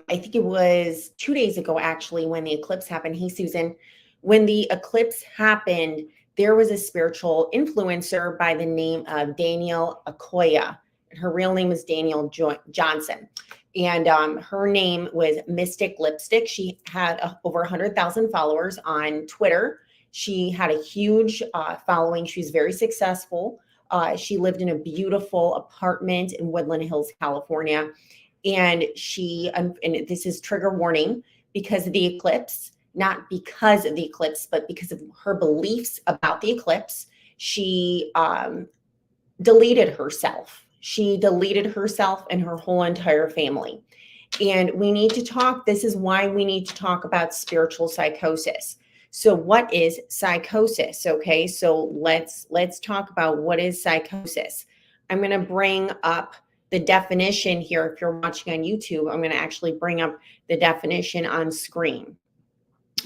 I think it was 2 days ago, actually, when the eclipse happened. Hey, Susan, when the eclipse happened, there was a spiritual influencer by the name of Danielle Akoya. Her real name is Danielle Johnson. And her name was Mystic Lipstick. She had over 100,000 followers on Twitter. She had a huge following. She was very successful. She lived in a beautiful apartment in Woodland Hills, California. And and this is trigger warning, because of the eclipse, not because of the eclipse, but because of her beliefs about the eclipse, she deleted herself. She deleted herself and her whole entire family. And we need to talk. This is why we need to talk about spiritual psychosis. So what is psychosis? Okay, so let's talk about what is psychosis. I'm going to bring up the definition here. If you're watching on YouTube, I'm going to actually bring up the definition on screen.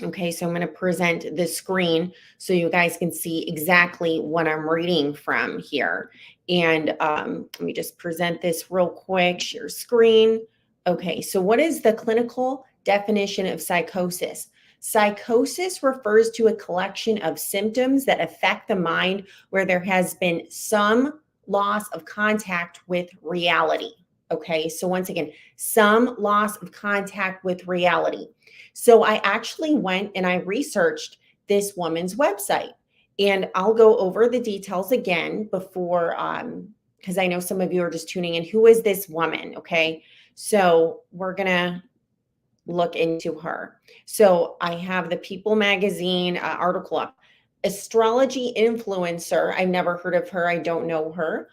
Okay, so I'm going to present the screen so you guys can see exactly what I'm reading from here. And let me just present this real quick. Share screen. Okay, so what is the clinical definition of psychosis? Psychosis refers to a collection of symptoms that affect the mind where there has been some loss of contact with reality. Okay, so once again, some loss of contact with reality. So I actually went and I researched this woman's website, and I'll go over the details again before, because I know some of you are just tuning in. Who is this woman? Okay, so we're gonna look into her. So I have the People magazine article up. Astrology influencer. I've never heard of her. I don't know her.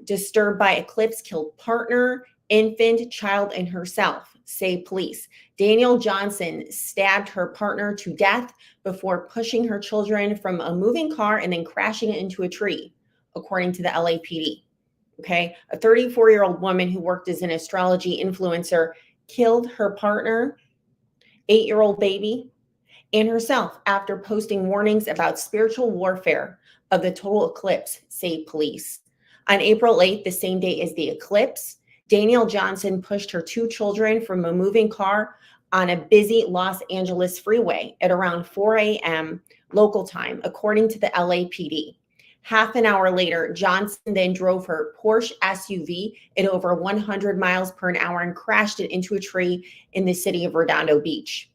Disturbed by eclipse, killed partner, infant, child, and herself, say police. Danielle Johnson stabbed her partner to death before pushing her children from a moving car and then crashing into a tree, according to the LAPD. Okay, a 34-year-old woman who worked as an astrology influencer killed her partner, 8-year-old baby, and herself after posting warnings about spiritual warfare of the total eclipse, say police. On April 8th, the same day as the eclipse, Danielle Johnson pushed her 2 children from a moving car on a busy Los Angeles freeway at around 4 a.m. local time, according to the LAPD. Half an hour later, Johnson then drove her Porsche SUV at over 100 miles per hour and crashed it into a tree in the city of Redondo Beach.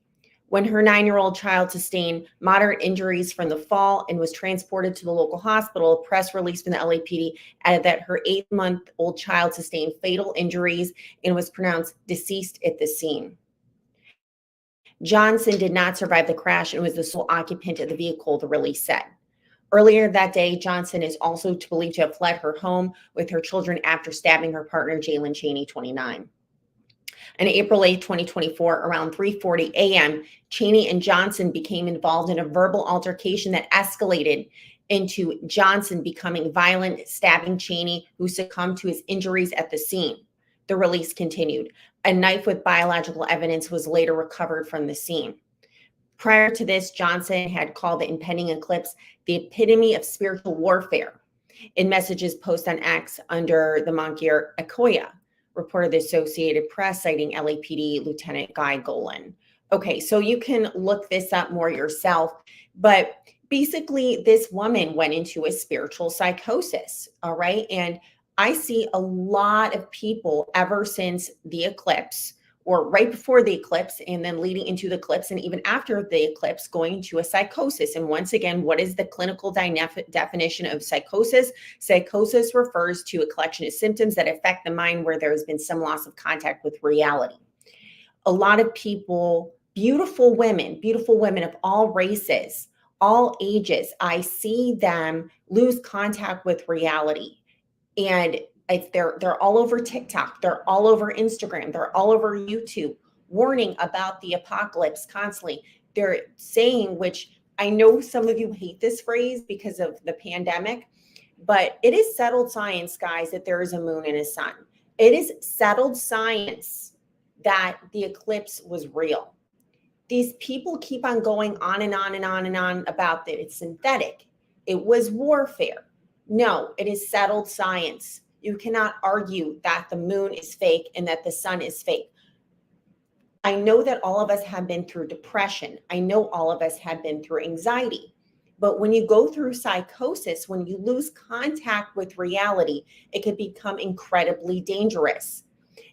When her 9-year-old child sustained moderate injuries from the fall and was transported to the local hospital, a press release from the LAPD added that her 8-month-old child sustained fatal injuries and was pronounced deceased at the scene. Johnson did not survive the crash and was the sole occupant of the vehicle, the release said. Earlier that day, Johnson is also believed to have fled her home with her children after stabbing her partner, Jalen Chaney, 29. On April 8, 2024, around 3:40 a.m., Chaney and Johnson became involved in a verbal altercation that escalated into Johnson becoming violent, stabbing Chaney, who succumbed to his injuries at the scene. The release continued. A knife with biological evidence was later recovered from the scene. Prior to this, Johnson had called the impending eclipse the epitome of spiritual warfare in messages posted on X under the moniker Akoya, reported the Associated Press, citing LAPD Lieutenant Guy Golan. Okay, so you can look this up more yourself, but basically this woman went into a spiritual psychosis, all right? And I see a lot of people ever since the eclipse, or right before the eclipse, and then leading into the eclipse, and even after the eclipse, going into a psychosis. And once again, what is the clinical definition of psychosis? Psychosis refers to a collection of symptoms that affect the mind where there has been some loss of contact with reality. A lot of people, beautiful women of all races, all ages, I see them lose contact with reality. And they're all over TikTok, they're all over Instagram, they're all over YouTube, warning about the apocalypse constantly. They're saying, which I know some of you hate this phrase because of the pandemic, but it is settled science, guys, that there is a moon and a sun. It is settled science that the eclipse was real. These people keep on going on and on and on and on about that it's synthetic. It was warfare. No, it is settled science. You cannot argue that the moon is fake and that the sun is fake. I know that all of us have been through depression. I know all of us have been through anxiety. But when you go through psychosis, when you lose contact with reality, it can become incredibly dangerous.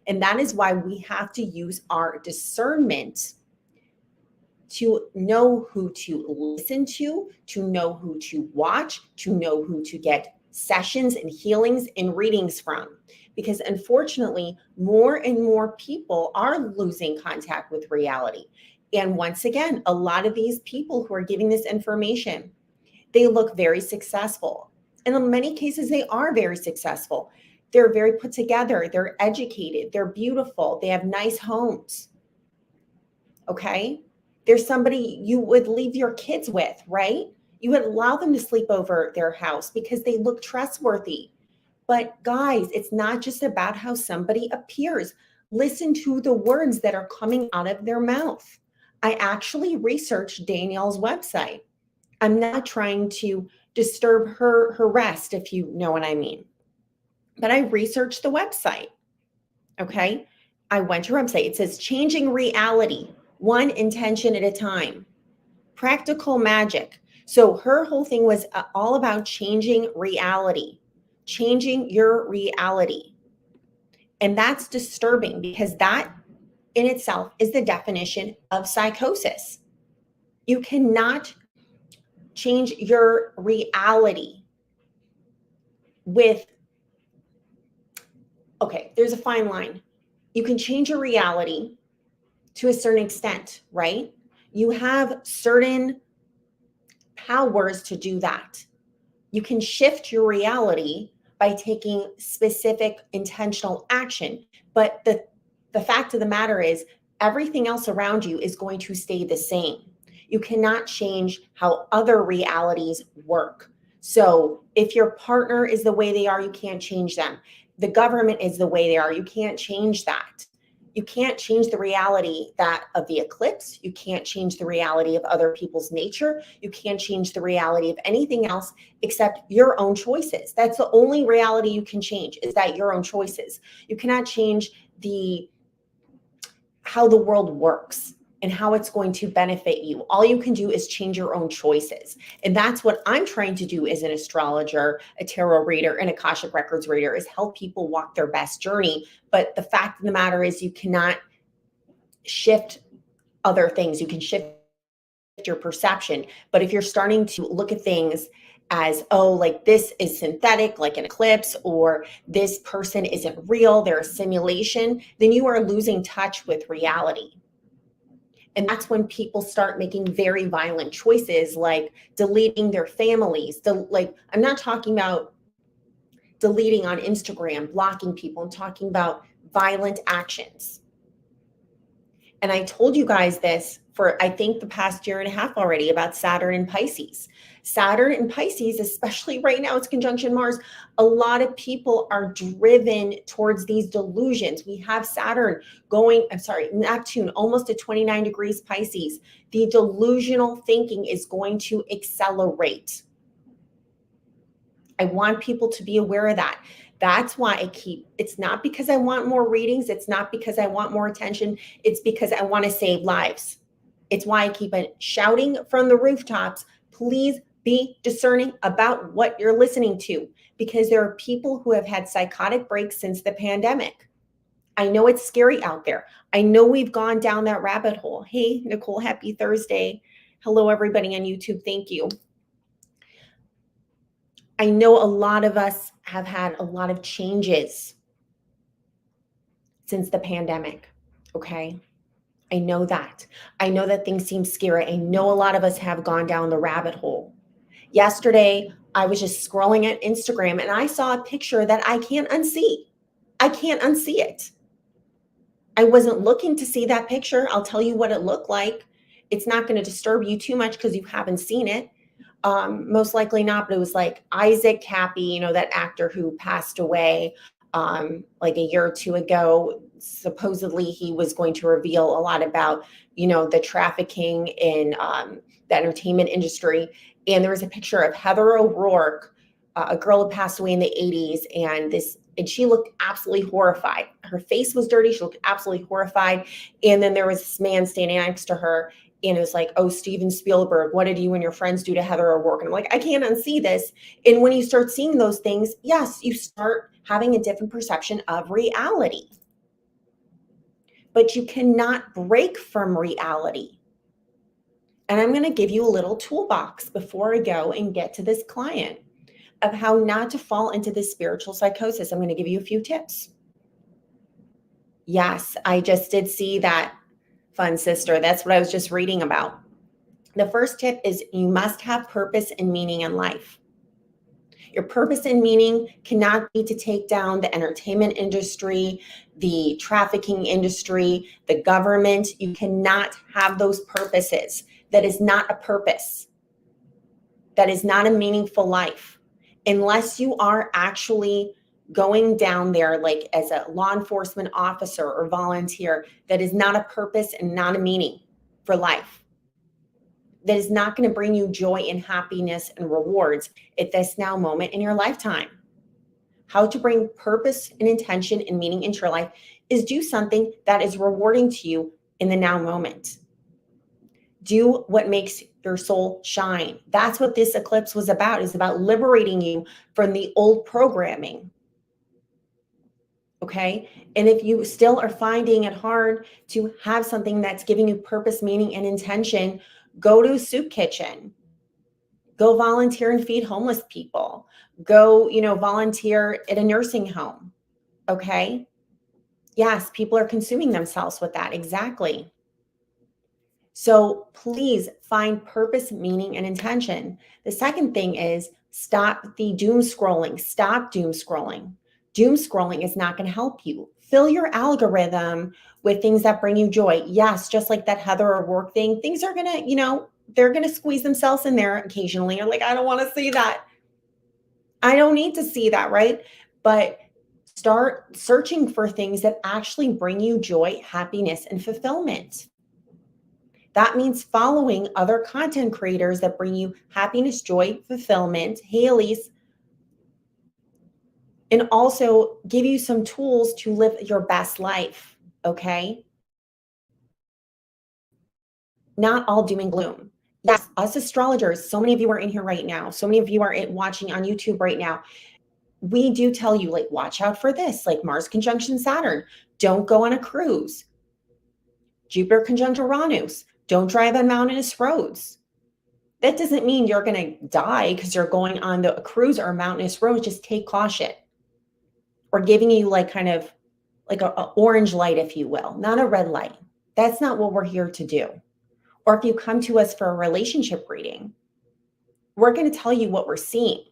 And that is why we have to use our discernment to know who to listen to know who to watch, to know who to get sessions and healings and readings from. Because unfortunately, more and more people are losing contact with reality. And once again, a lot of these people who are giving this information, they look very successful. And in many cases, they are very successful. They're very put together, they're educated, they're beautiful, they have nice homes. Okay? There's somebody you would leave your kids with, right? You would allow them to sleep over their house because they look trustworthy. But guys, it's not just about how somebody appears. Listen to the words that are coming out of their mouth. I actually researched Danielle's website. I'm not trying to disturb her rest, if you know what I mean. But I researched the website. Okay. I went to her website. It says changing reality, one intention at a time. Practical magic. So her whole thing was all about changing reality, changing your reality. And that's disturbing because that in itself is the definition of psychosis. You cannot change your reality with, okay, there's a fine line. You can change your reality to a certain extent, right? You have certain powers to do that. You can shift your reality by taking specific intentional action. But the fact of the matter is, everything else around you is going to stay the same. You cannot change how other realities work. So if your partner is the way they are, you can't change them. The government is the way they are. You can't change that. You can't change the reality that of the eclipse. You can't change the reality of other people's nature. You can't change the reality of anything else except your own choices. That's the only reality you can change, is that your own choices. You cannot change how the world works and how it's going to benefit you. All you can do is change your own choices. And that's what I'm trying to do as an astrologer, a tarot reader, and Akashic Records reader, is help people walk their best journey. But the fact of the matter is, you cannot shift other things. You can shift your perception. But if you're starting to look at things as, oh, like this is synthetic, like an eclipse, or this person isn't real, they're a simulation, then you are losing touch with reality. And that's when people start making very violent choices, like deleting their families. Like, I'm not talking about deleting on Instagram, blocking people. I'm talking about violent actions. And I told you guys this for, I think, the past year and a half already, about Saturn and Pisces. Saturn and Pisces, especially right now, it's conjunction Mars. A lot of people are driven towards these delusions. We have Saturn Neptune almost at 29 degrees Pisces. The delusional thinking is going to accelerate. I want people to be aware of that. That's why it's not because I want more readings. It's not because I want more attention. It's because I want to save lives. It's why I keep shouting from the rooftops, please be discerning about what you're listening to, because there are people who have had psychotic breaks since the pandemic. I know it's scary out there. I know we've gone down that rabbit hole. Hey, Nicole, happy Thursday. Hello, everybody on YouTube. Thank you. I know a lot of us have had a lot of changes since the pandemic, okay? I know that. I know that things seem scary. I know a lot of us have gone down the rabbit hole. Yesterday, I was just scrolling at Instagram and I saw a picture that I can't unsee. I can't unsee it. I wasn't looking to see that picture. I'll tell you what it looked like. It's not going to disturb you too much because you haven't seen it. Most likely not, but it was like Isaac Cappy, that actor who passed away like a year or two ago. Supposedly he was going to reveal a lot about, the trafficking in the entertainment industry. And there was a picture of Heather O'Rourke, a girl who passed away in the 80s, and this and she looked absolutely horrified. Her face was dirty. She looked absolutely horrified. And then there was this man standing next to her, and it was like, oh, Steven Spielberg, what did you and your friends do to Heather O'Rourke? And I'm like, I can't unsee this. And when you start seeing those things, yes, you start having a different perception of reality. But you cannot break from reality. And I'm going to give you a little toolbox before I go and get to this client of how not to fall into this spiritual psychosis. I'm going to give you a few tips. Yes, I just did see that, fun sister. That's what I was just reading about. The first tip is you must have purpose and meaning in life. Your purpose and meaning cannot be to take down the entertainment industry, the trafficking industry, the government. You cannot have those purposes. That is not a purpose. That is not a meaningful life. Unless you are actually going down there like as a law enforcement officer or volunteer, that is not a purpose and not a meaning for life. That is not going to bring you joy and happiness and rewards at this now moment in your lifetime. How to bring purpose and intention and meaning into your life is do something that is rewarding to you in the now moment. Do what makes your soul shine. That's what this eclipse was about. It's about liberating you from the old programming. Okay. And if you still are finding it hard to have something that's giving you purpose, meaning, and intention, go to a soup kitchen. Go volunteer and feed homeless people. Go, volunteer at a nursing home. Okay. Yes, people are consuming themselves with that. Exactly. So please find purpose, meaning, and intention. The second thing is stop the doom scrolling. Stop doom scrolling. Doom scrolling is not going to help you. Fill your algorithm with things that bring you joy. Yes, just like that Heather O'Rourke thing, things are going to, they're going to squeeze themselves in there occasionally. You're like, I don't want to see that. I don't need to see that, right? But start searching for things that actually bring you joy, happiness, and fulfillment. That means following other content creators that bring you happiness, joy, fulfillment, Haley's, and also give you some tools to live your best life, okay? Not all doom and gloom. Yes, us astrologers, so many of you are in here right now. So many of you are watching on YouTube right now. We do tell you, like, watch out for this, like Mars conjunction Saturn. Don't go on a cruise. Jupiter conjunct Uranus. Don't drive on mountainous roads. That doesn't mean you're going to die because you're going on a cruise or a mountainous road. Just take caution. Or giving you like kind of like a orange light, if you will, not a red light. That's not what we're here to do. Or if you come to us for a relationship reading, we're going to tell you what we're seeing,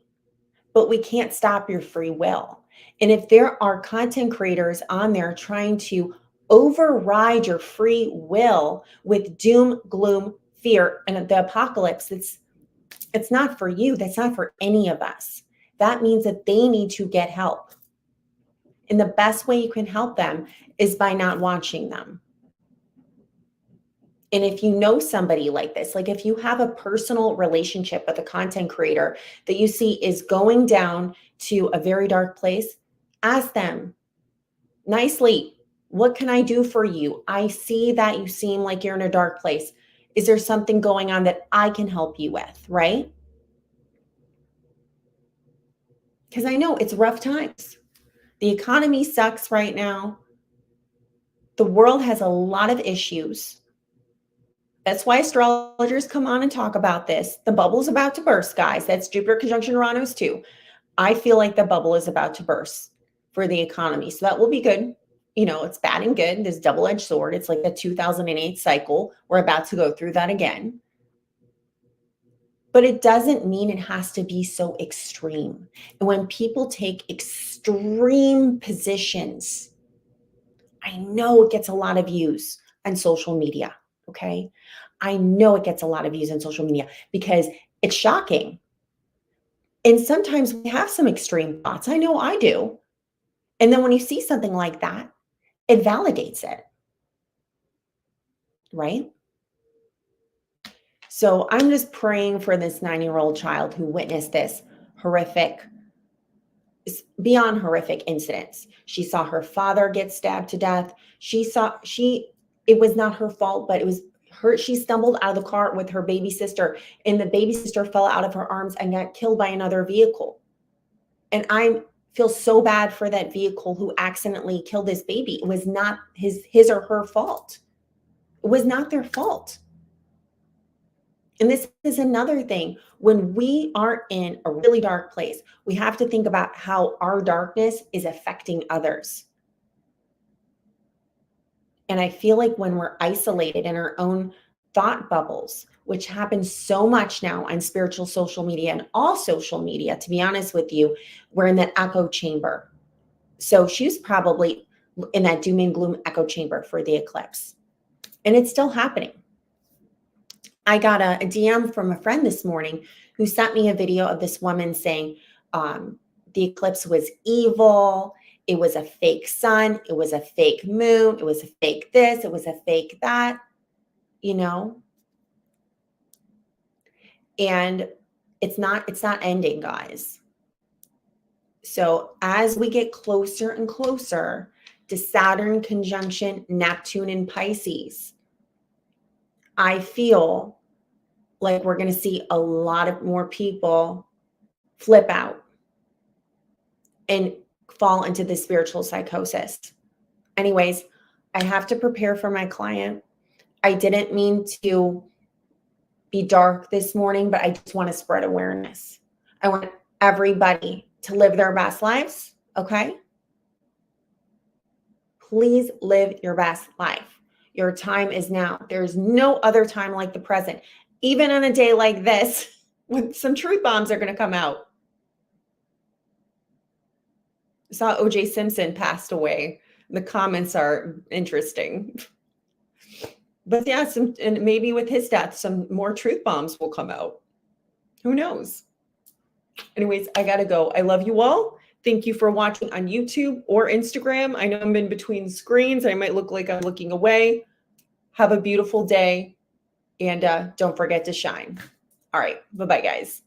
but we can't stop your free will. And if there are content creators on there trying to override your free will with doom, gloom, fear, and the apocalypse, it's not for you. That's not for any of us. That means that they need to get help. And the best way you can help them is by not watching them. And if you know somebody like this, like if you have a personal relationship with a content creator that you see is going down to a very dark place, ask them nicely, what can I do for you? I see that you seem like you're in a dark place. Is there something going on that I can help you with, right? Because I know it's rough times. The economy sucks right now. The world has a lot of issues. That's why astrologers come on and talk about this. The bubble's about to burst, guys. That's Jupiter conjunction Uranus too. I feel like the bubble is about to burst for the economy. So that will be good. It's bad and good. This double-edged sword. It's like the 2008 cycle. We're about to go through that again. But it doesn't mean it has to be so extreme. And when people take extreme positions, I know it gets a lot of views on social media, okay? I know it gets a lot of views on social media because it's shocking. And sometimes we have some extreme thoughts. I know I do. And then when you see something like that, it validates it, right? So I'm just praying for this 9-year-old child who witnessed this horrific beyond horrific incidents. She saw her father get stabbed to death. It was not her fault, but it was her. She stumbled out of the car with her baby sister, and the baby sister fell out of her arms and got killed by another vehicle. And I feel so bad for that vehicle who accidentally killed this baby. It was not his or her fault. It was not their fault. And this is another thing. When we are in a really dark place, we have to think about how our darkness is affecting others. And I feel like when we're isolated in our own thought bubbles, which happens so much now on spiritual social media and all social media, to be honest with you, we're in that echo chamber. So she was probably in that doom and gloom echo chamber for the eclipse. And it's still happening. I got a DM from a friend this morning who sent me a video of this woman saying the eclipse was evil. It was a fake sun. It was a fake moon. It was a fake this. It was a fake that, you know. And it's not ending, guys. So as we get closer and closer to Saturn conjunction Neptune in Pisces, I feel like we're going to see a lot of more people flip out and fall into the spiritual psychosis. Anyways, I have to prepare for my client. I didn't mean to be dark this morning, but I just want to spread awareness. I want everybody to live their best lives, okay? Please live your best life. Your time is now. There's no other time like the present. Even on a day like this, when some truth bombs are going to come out. I saw O.J. Simpson passed away. The comments are interesting. But yeah, and maybe with his death, some more truth bombs will come out. Who knows? Anyways, I got to go. I love you all. Thank you for watching on YouTube or Instagram. I know I'm in between screens. I might look like I'm looking away. Have a beautiful day. And don't forget to shine. All right. Bye-bye, guys.